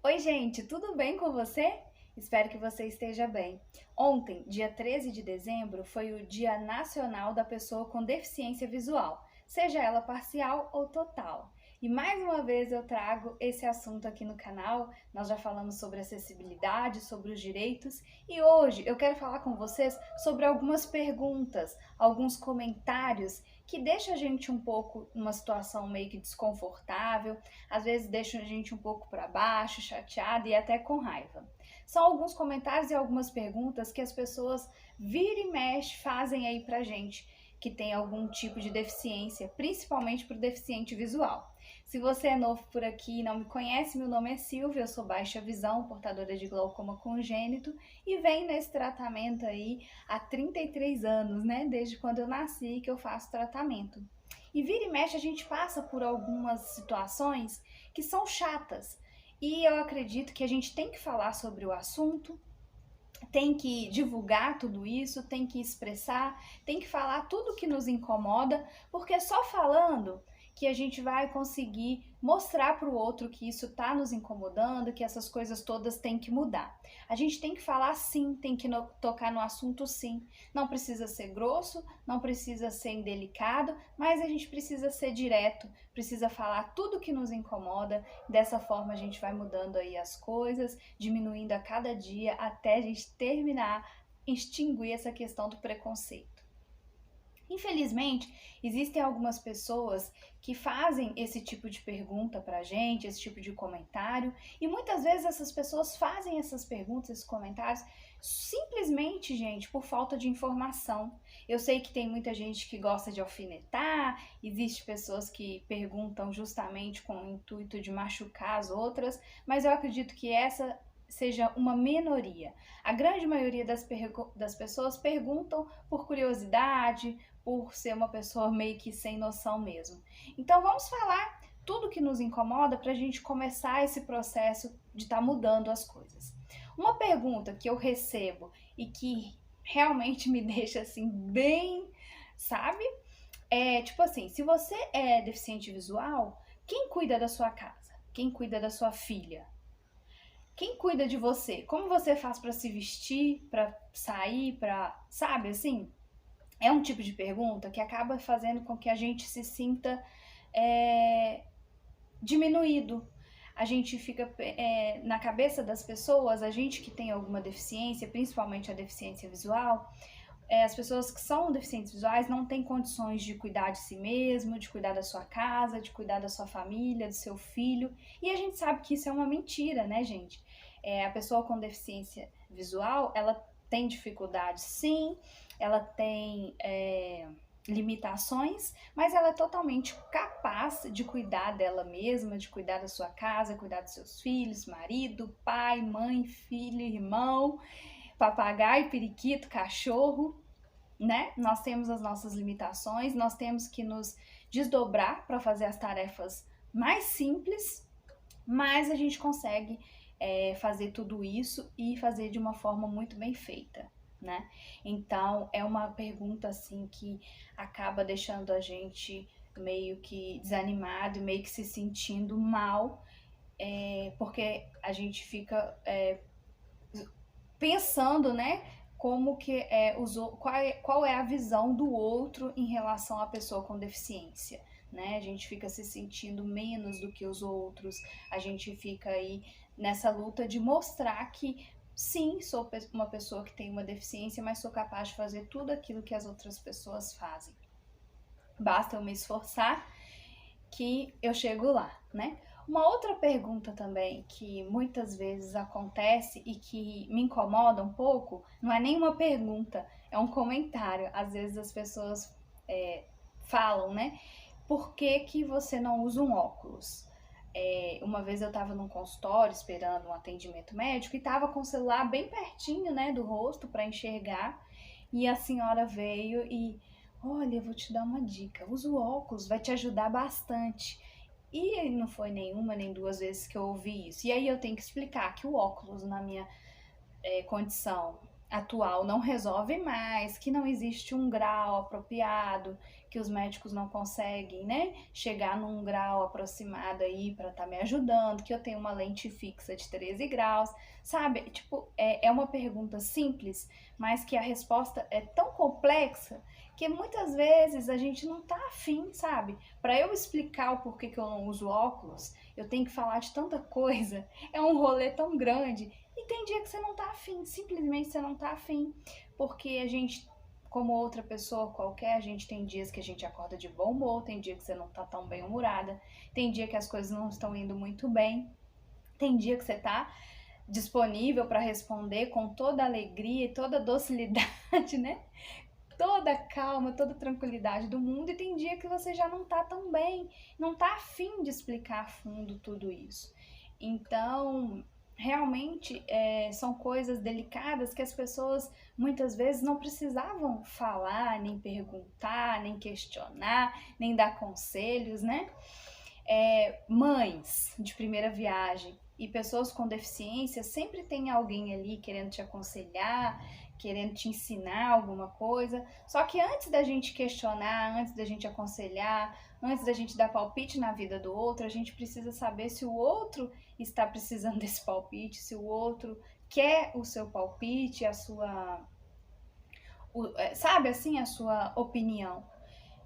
Oi, gente, tudo bem com você? Espero que você esteja bem. Ontem, dia 13 de dezembro, foi o Dia Nacional da Pessoa com Deficiência Visual, seja ela parcial ou total. E mais uma vez eu trago esse assunto aqui no canal. Nós já falamos sobre acessibilidade, sobre os direitos, e hoje eu quero falar com vocês sobre algumas perguntas, alguns comentários que deixam a gente um pouco numa situação meio que desconfortável, às vezes deixam a gente um pouco para baixo, chateada e até com raiva. São alguns comentários e algumas perguntas que as pessoas vira e mexe fazem aí pra gente que tem algum tipo de deficiência, principalmente para o deficiente visual. Se você é novo por aqui e não me conhece, meu nome é Silvia, eu sou baixa visão, portadora de glaucoma congênito e venho nesse tratamento aí há 33 anos, né? Desde quando eu nasci que eu faço tratamento. E vira e mexe a gente passa por algumas situações que são chatas. E eu acredito que a gente tem que falar sobre o assunto, tem que divulgar tudo isso, tem que expressar, tem que falar tudo que nos incomoda, porque só falando que a gente vai conseguir mostrar para o outro que isso está nos incomodando, que essas coisas todas têm que mudar. A gente tem que falar sim, tem que tocar no assunto sim. Não precisa ser grosso, não precisa ser indelicado, mas a gente precisa ser direto, precisa falar tudo que nos incomoda. Dessa forma a gente vai mudando aí as coisas, diminuindo a cada dia até a gente terminar, extinguir essa questão do preconceito. Infelizmente, existem algumas pessoas que fazem esse tipo de pergunta pra gente, esse tipo de comentário, e muitas vezes essas pessoas fazem essas perguntas, esses comentários, simplesmente, gente, por falta de informação. Eu sei que tem muita gente que gosta de alfinetar, existe pessoas que perguntam justamente com o intuito de machucar as outras, mas eu acredito que essa seja uma minoria. A grande maioria das pessoas perguntam por curiosidade, por ser uma pessoa meio que sem noção mesmo. Então vamos falar tudo que nos incomoda para a gente começar esse processo de estar mudando as coisas. Uma pergunta que eu recebo e que realmente me deixa assim bem, sabe? É tipo assim, se você é deficiente visual, quem cuida da sua casa? Quem cuida da sua filha? Quem cuida de você? Como você faz para se vestir, para sair, para, sabe assim? É um tipo de pergunta que acaba fazendo com que a gente se sinta é, diminuído. A gente fica na cabeça das pessoas, a gente que tem alguma deficiência, principalmente a deficiência visual, as pessoas que são deficientes visuais não têm condições de cuidar de si mesmo, de cuidar da sua casa, de cuidar da sua família, do seu filho. E a gente sabe que isso é uma mentira, né, gente? A pessoa com deficiência visual, ela tem dificuldades, sim, ela tem limitações, mas ela é totalmente capaz de cuidar dela mesma, de cuidar da sua casa, cuidar dos seus filhos, marido, pai, mãe, filho, irmão, papagaio, periquito, cachorro, né? Nós temos as nossas limitações, nós temos que nos desdobrar para fazer as tarefas mais simples, mas a gente consegue fazer tudo isso e fazer de uma forma muito bem feita, né? Então é uma pergunta assim que acaba deixando a gente meio que desanimado, meio que se sentindo mal, porque a gente fica pensando, né, como que qual é a visão do outro em relação à pessoa com deficiência, né? A gente fica se sentindo menos do que os outros, a gente fica aí nessa luta de mostrar que sim, sou uma pessoa que tem uma deficiência, mas sou capaz de fazer tudo aquilo que as outras pessoas fazem. Basta eu me esforçar que eu chego lá, né? Uma outra pergunta também que muitas vezes acontece e que me incomoda um pouco, não é nenhuma pergunta, é um comentário. Às vezes as pessoas falam, né? Por que, que você não usa um óculos? Uma vez eu estava num consultório esperando um atendimento médico e estava com o celular bem pertinho, né, do rosto para enxergar. E a senhora veio e, olha, eu vou te dar uma dica, usa o óculos, vai te ajudar bastante. E não foi nenhuma nem duas vezes que eu ouvi isso. E aí eu tenho que explicar que o óculos na minha condição atual não resolve mais, que não existe um grau apropriado, que os médicos não conseguem, né, chegar num grau aproximado aí para estar me ajudando, que eu tenho uma lente fixa de 13 graus, sabe? Tipo, é uma pergunta simples, mas que a resposta é tão complexa que muitas vezes a gente não tá afim, sabe? Para eu explicar o porquê que eu não uso óculos, eu tenho que falar de tanta coisa, é um rolê tão grande, e tem dia que você não tá afim, simplesmente você não tá afim, porque a gente, como outra pessoa qualquer, a gente tem dias que a gente acorda de bom humor, tem dia que você não tá tão bem-humorada, tem dia que as coisas não estão indo muito bem, tem dia que você tá disponível para responder com toda a alegria e toda a docilidade, né? Toda a calma, toda a tranquilidade do mundo, e tem dia que você já não tá tão bem, não tá afim de explicar a fundo tudo isso. Então, realmente são coisas delicadas que as pessoas muitas vezes não precisavam falar, nem perguntar, nem questionar, nem dar conselhos, né? Mães de primeira viagem e pessoas com deficiência, sempre tem alguém ali querendo te aconselhar, querendo te ensinar alguma coisa. Só que antes da gente questionar, antes da gente aconselhar, antes da gente dar palpite na vida do outro, a gente precisa saber se o outro está precisando desse palpite, se o outro quer o seu palpite, sabe assim, a sua opinião.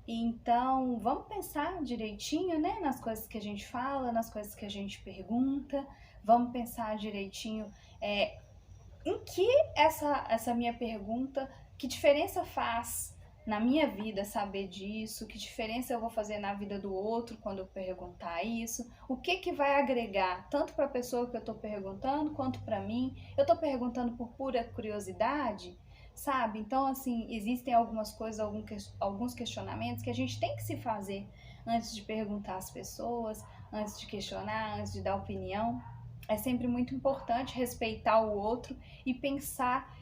Então, vamos pensar direitinho, né, nas coisas que a gente fala, nas coisas que a gente pergunta. Vamos pensar direitinho em que essa minha pergunta, que diferença faz na minha vida saber disso, que diferença eu vou fazer na vida do outro quando eu perguntar isso, o que vai agregar tanto para a pessoa que eu estou perguntando quanto para mim. Eu estou perguntando por pura curiosidade, sabe? Então, assim, existem algumas coisas, alguns questionamentos que a gente tem que se fazer antes de perguntar às pessoas, antes de questionar, antes de dar opinião. É sempre muito importante respeitar o outro e pensar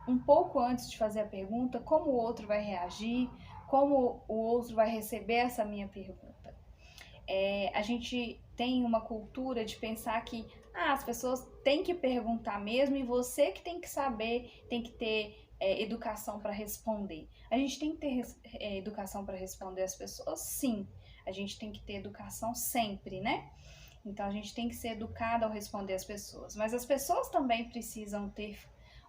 um pouco antes de fazer a pergunta, como o outro vai reagir, como o outro vai receber essa minha pergunta. A gente tem uma cultura de pensar que as pessoas têm que perguntar mesmo e você que tem que saber, tem que ter educação para responder. A gente tem que ter educação para responder as pessoas? Sim. A gente tem que ter educação sempre, né? Então a gente tem que ser educado ao responder as pessoas. Mas as pessoas também precisam ter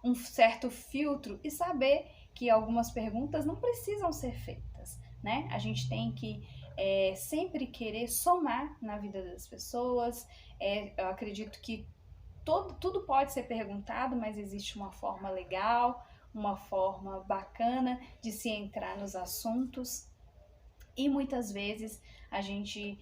um certo filtro e saber que algumas perguntas não precisam ser feitas, né? A gente tem que sempre querer somar na vida das pessoas. Eu acredito que tudo pode ser perguntado, mas existe uma forma legal, uma forma bacana de se entrar nos assuntos. E muitas vezes a gente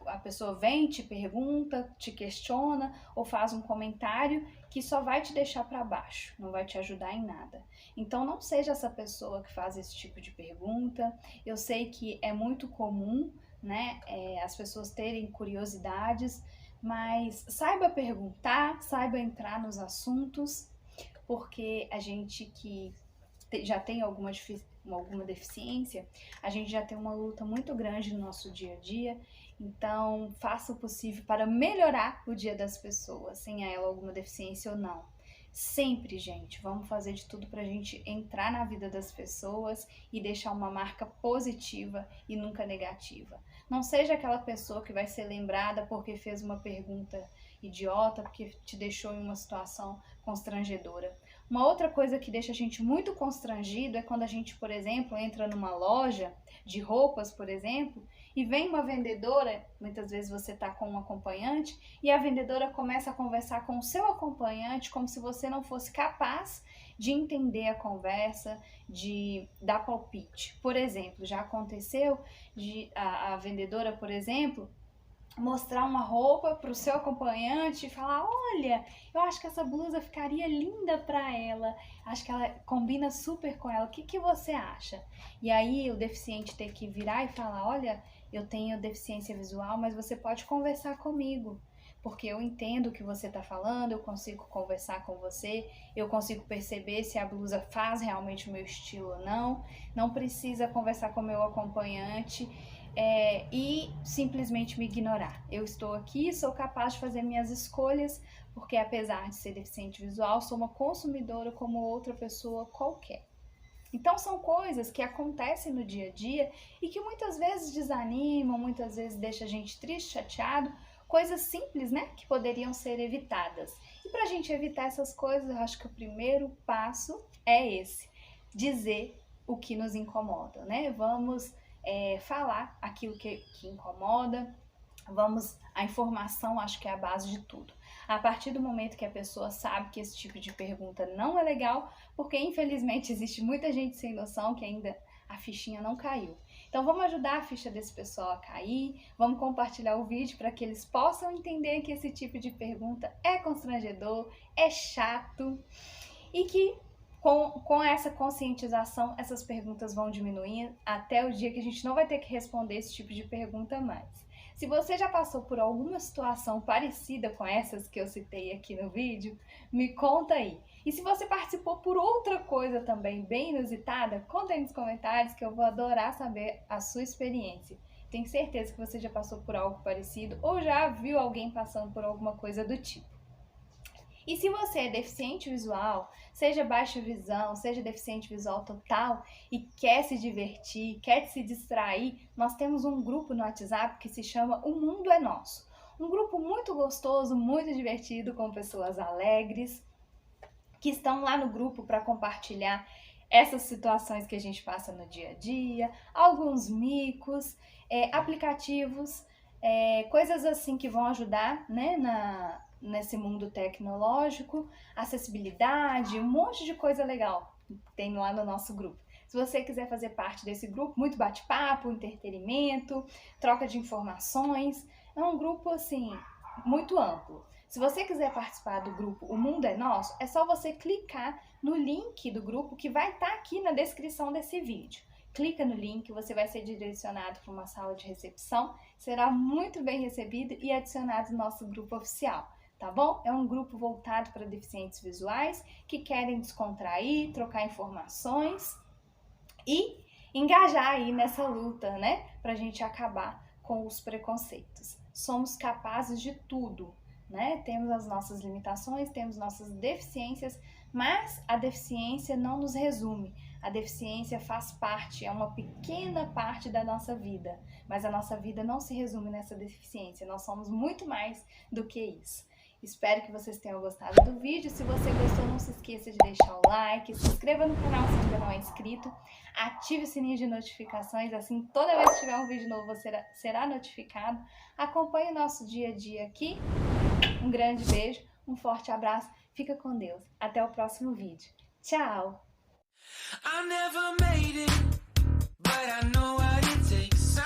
a pessoa vem, te pergunta, te questiona ou faz um comentário que só vai te deixar para baixo, não vai te ajudar em nada. Então não seja essa pessoa que faz esse tipo de pergunta. Eu sei que é muito comum, né, as pessoas terem curiosidades, mas saiba perguntar, saiba entrar nos assuntos, porque a gente que já tem alguma deficiência, a gente já tem uma luta muito grande no nosso dia a dia. Então, faça o possível para melhorar o dia das pessoas, sem ela alguma deficiência ou não. Sempre, gente, vamos fazer de tudo para a gente entrar na vida das pessoas e deixar uma marca positiva e nunca negativa. Não seja aquela pessoa que vai ser lembrada porque fez uma pergunta idiota, porque te deixou em uma situação constrangedora. Uma outra coisa que deixa a gente muito constrangido é quando a gente, por exemplo, entra numa loja de roupas, por exemplo, e vem uma vendedora, muitas vezes você está com um acompanhante, e a vendedora começa a conversar com o seu acompanhante como se você não fosse capaz de entender a conversa, de dar palpite. Por exemplo, já aconteceu de a vendedora, por exemplo, mostrar uma roupa para o seu acompanhante e falar: olha, eu acho que essa blusa ficaria linda para ela, acho que ela combina super com ela, o que você acha? E aí o deficiente tem que virar e falar: olha, eu tenho deficiência visual, mas você pode conversar comigo, porque eu entendo o que você está falando, eu consigo conversar com você, eu consigo perceber se a blusa faz realmente o meu estilo ou não. Não precisa conversar com o meu acompanhante e simplesmente me ignorar. Eu estou aqui, sou capaz de fazer minhas escolhas, porque apesar de ser deficiente visual, sou uma consumidora como outra pessoa qualquer. Então são coisas que acontecem no dia a dia e que muitas vezes desanimam, muitas vezes deixa a gente triste, chateado, coisas simples, né, que poderiam ser evitadas. E para a gente evitar essas coisas, eu acho que o primeiro passo é esse, dizer o que nos incomoda, né? Vamos falar aquilo que incomoda, a informação acho que é a base de tudo. A partir do momento que a pessoa sabe que esse tipo de pergunta não é legal, porque infelizmente existe muita gente sem noção que ainda a fichinha não caiu. Então vamos ajudar a ficha desse pessoal a cair, vamos compartilhar o vídeo para que eles possam entender que esse tipo de pergunta é constrangedor, é chato e que com essa conscientização essas perguntas vão diminuindo até o dia que a gente não vai ter que responder esse tipo de pergunta mais. Se você já passou por alguma situação parecida com essas que eu citei aqui no vídeo, me conta aí. E se você participou por outra coisa também bem inusitada, conta aí nos comentários que eu vou adorar saber a sua experiência. Tenho certeza que você já passou por algo parecido ou já viu alguém passando por alguma coisa do tipo. E se você é deficiente visual, seja baixa visão, seja deficiente visual total e quer se divertir, quer se distrair, nós temos um grupo no WhatsApp que se chama O Mundo é Nosso. Um grupo muito gostoso, muito divertido, com pessoas alegres, que estão lá no grupo para compartilhar essas situações que a gente passa no dia a dia, alguns micos, aplicativos, coisas assim que vão ajudar, né, nesse mundo tecnológico, acessibilidade, um monte de coisa legal tem lá no nosso grupo. Se você quiser fazer parte desse grupo, muito bate-papo, entretenimento, troca de informações, é um grupo assim muito amplo. Se você quiser participar do grupo O Mundo é Nosso, é só você clicar no link do grupo que vai estar aqui na descrição desse vídeo. Clica no link, você vai ser direcionado para uma sala de recepção, será muito bem recebido e adicionado no nosso grupo oficial. Tá bom? É um grupo voltado para deficientes visuais que querem descontrair, trocar informações e engajar aí nessa luta, né? Pra gente acabar com os preconceitos. Somos capazes de tudo, né? Temos as nossas limitações, temos nossas deficiências, mas a deficiência não nos resume. A deficiência faz parte, é uma pequena parte da nossa vida, mas a nossa vida não se resume nessa deficiência. Nós somos muito mais do que isso. Espero que vocês tenham gostado do vídeo. Se você gostou, não se esqueça de deixar o like, se inscreva no canal se ainda não é inscrito, ative o sininho de notificações, assim toda vez que tiver um vídeo novo você será notificado. Acompanhe o nosso dia a dia aqui. Um grande beijo, um forte abraço, fica com Deus. Até o próximo vídeo. Tchau! I never made it, but I know what it takes.